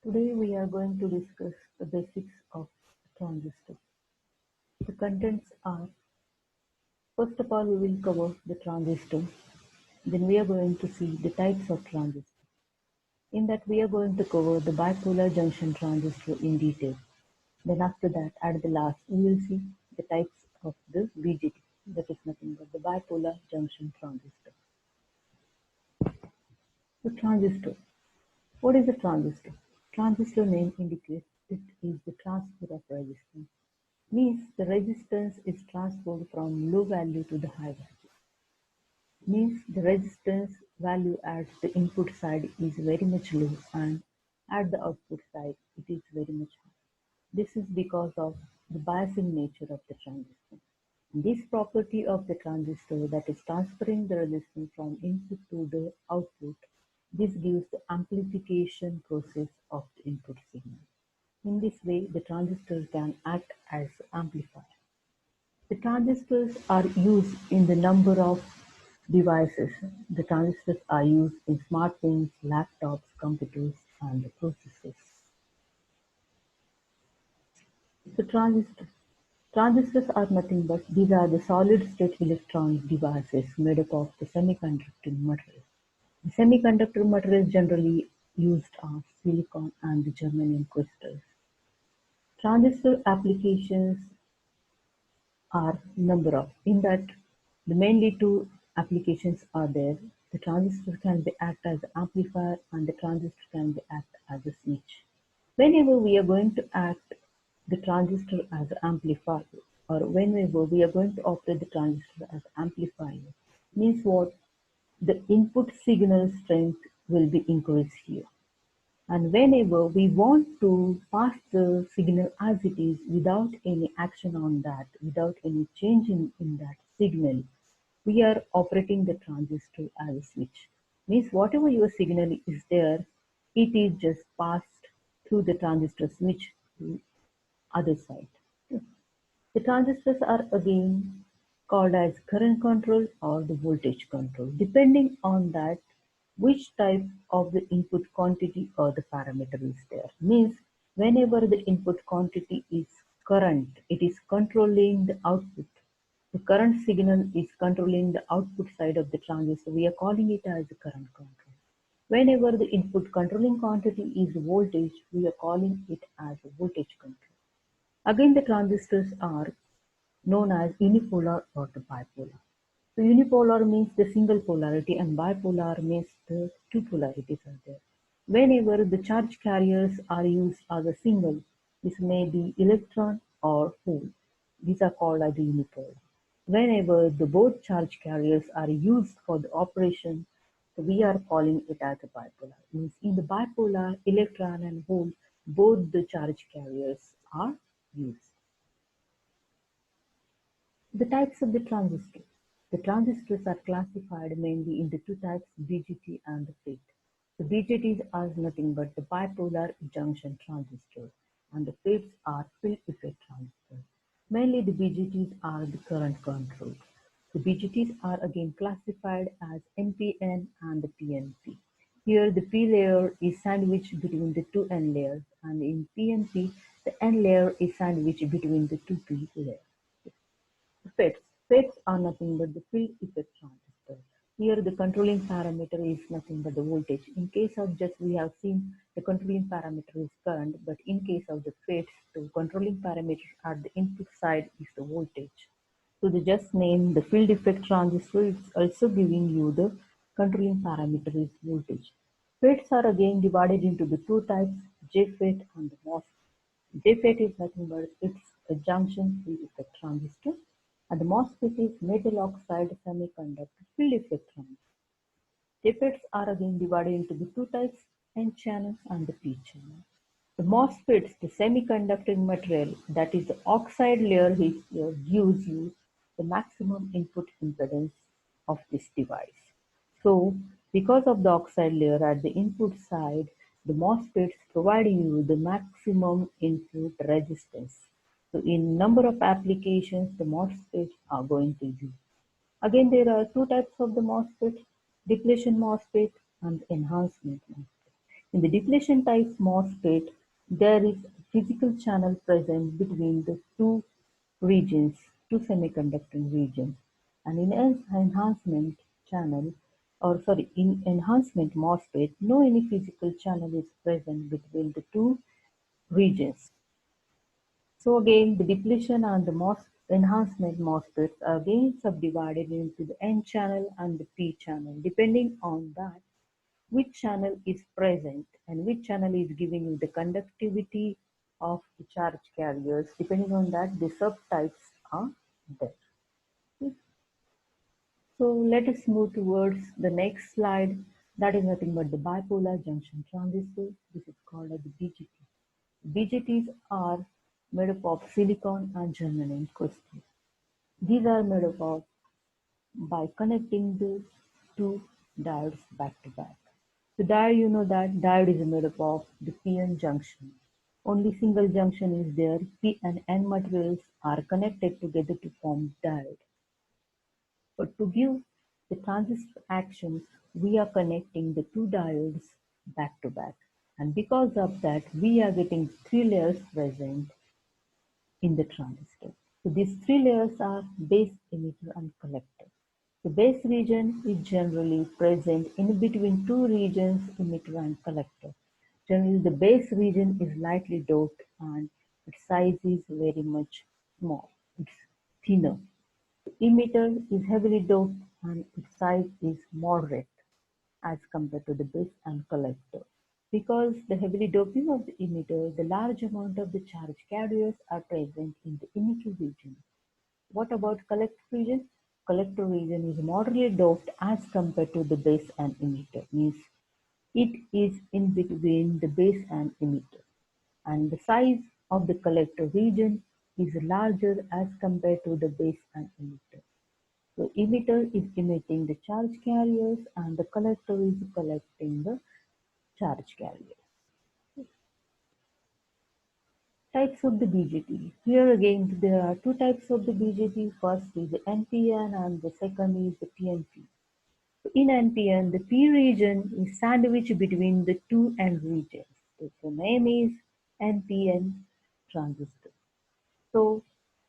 Today we are going to discuss the basics of transistor. The contents are, first of all, we will cover the transistor. Then we are going to see the types of transistor. In that we are going to cover the bipolar junction transistor in detail. Then after that, at the last, we will see the types of the BJT. That is nothing but the bipolar junction transistor. The transistor. What is a transistor? Transistor name indicates it is the transfer of resistance. Means the resistance is transferred from low value to the high value. Means the resistance value at the input side is very much low and at the output side it is very much high. This is because of the biasing nature of the transistor. This property of the transistor, that is transferring the resistance from input to the output, this gives the amplification process of the input signal. In this way, the transistor can act as amplifier. The transistors are used in the number of devices. The transistors are used in smartphones, laptops, computers, and the processors. So transistors are nothing but these are the solid-state electronic devices made up of the semiconductor material. The semiconductor materials generally used are silicon and the germanium crystals. Transistor applications are number of. In that, the mainly two applications are there. The transistor can be act as an amplifier and the transistor can be act as a switch. Whenever we are going to act the transistor as an amplifier or whenever we are going to operate the transistor as amplifier, means what? The input signal strength will be increased here. And whenever we want to pass the signal as it is without any action on that, without any change in that signal, we are operating the transistor as a switch. Means whatever your signal is there, it is just passed through the transistor switch to other side. The transistors are again called as current control or the voltage control, depending on that which type of the input quantity or the parameter is there. Means whenever the input quantity is current, it is controlling the output. The current signal is controlling the output side of the transistor. We are calling it as the current control. Whenever the input controlling quantity is voltage, we are calling it as a voltage control. Again, the transistors are known as unipolar or the bipolar. So unipolar means the single polarity and bipolar means the two polarities are there. Whenever the charge carriers are used as a single, this may be electron or hole. These are called as the unipolar. Whenever the both charge carriers are used for the operation, so we are calling it as a bipolar. Means in the bipolar, electron and hole, both the charge carriers are used. The types of the transistor. The transistors are classified mainly into two types, BJT and the FET. The BJTs are nothing but the bipolar junction transistors and the FETs are field effect transistors. Mainly the BJTs are the current controlled. The BJTs are again classified as NPN and the PNP. Here the P layer is sandwiched between the two N layers and in PNP the N layer is sandwiched between the two P layers. FETs. FETs are nothing but the field effect transistor. Here the controlling parameter is nothing but the voltage. In case of just we have seen the controlling parameter is current, but in case of the FETs, the controlling parameter at the input side is the voltage. So the just name the field effect transistor is also giving you the controlling parameter is voltage. FETs are again divided into the two types, JFET and the MOSFET. JFET is nothing but it's a junction field effect transistor and the MOSFET is metal oxide semiconductor field effect transistor. JFETs are again divided into the two types, N channel and the P channel. The MOSFETs, the semiconductor material, that is the oxide layer gives you the maximum input impedance of this device. So, because of the oxide layer at the input side, the MOSFETs provide you the maximum input resistance. So, in number of applications, the MOSFETs are going to use. Again, there are two types of the MOSFET, depletion MOSFET and enhancement MOSFET. In the depletion type MOSFET, there is a physical channel present between the two regions, two semiconducting regions. And in enhancement channel, in enhancement MOSFET, no any physical channel is present between the two regions. So again, the depletion and the enhancement MOSFETs are again subdivided into the N channel and the P channel, depending on that which channel is present and which channel is giving you the conductivity of the charge carriers. Depending on that, the subtypes are there. So let us move towards the next slide. That is nothing but the bipolar junction transistor. This is called as the BJT. BJTs are made up of silicon and germanium crystals. These are made up of by connecting the two diodes back to back. The diode, you know that diode is made up of the p-n junction. Only single junction is there. P and N materials are connected together to form diode. But to give the transistor actions, we are connecting the two diodes back to back. And because of that, we are getting three layers present in the transistor. So these three layers are base, emitter, and collector. The base region is generally present in between two regions, emitter and collector. Generally, the base region is lightly doped and its size is very much small. It's thinner. The emitter is heavily doped and its size is moderate as compared to the base and collector. Because the heavily doping of the emitter, the large amount of the charge carriers are present in the emitter region. What about collector region? Collector region is moderately doped as compared to the base and emitter, means it is in between the base and emitter. And the size of the collector region is larger as compared to the base and emitter. So emitter is emitting the charge carriers and the collector is collecting the charge carriers. Types of the BJT. Here again there are two types of the BJT. First is the NPN and the second is the PNP. In NPN, the P region is sandwiched between the two N regions. So the name is NPN transistor. So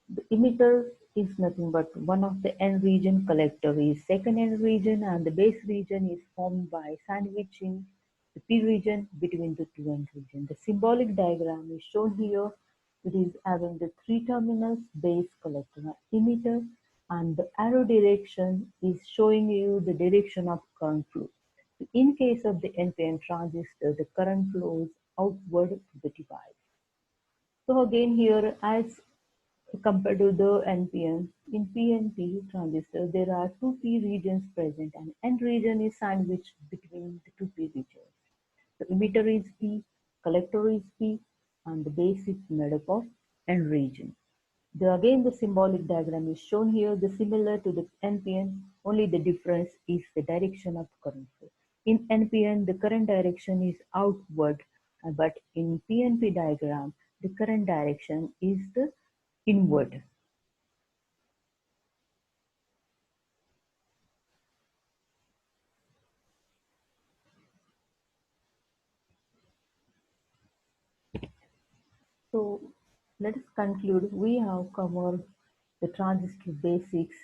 the emitter is nothing but one of the N region, collector is second N region, and the base region is formed by sandwiching the P region between the two N region. The symbolic diagram is shown here. It is having the three terminals, base, collector, and emitter, and the arrow direction is showing you the direction of current flow. In case of the NPN transistor, the current flows outward to the device. So again here, as compared to the NPN, in PNP transistor, there are two P regions present and N region is sandwiched between the two P regions. The emitter is P, collector is P, and the base is made up of N region. Again, the symbolic diagram is shown here, the similar to the NPN, only the difference is the direction of current flow. In NPN, the current direction is outward, but in PNP diagram, the current direction is the inward. So let us conclude. We have covered the transistor basics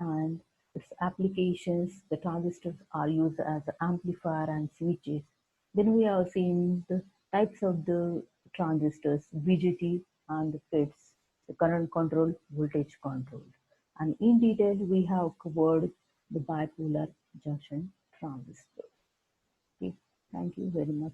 and its applications. The transistors are used as an amplifier and switches. Then we have seen the types of the transistors, BJT and the FETs, the current control, voltage control. And in detail, we have covered the bipolar junction transistor. Okay, thank you very much.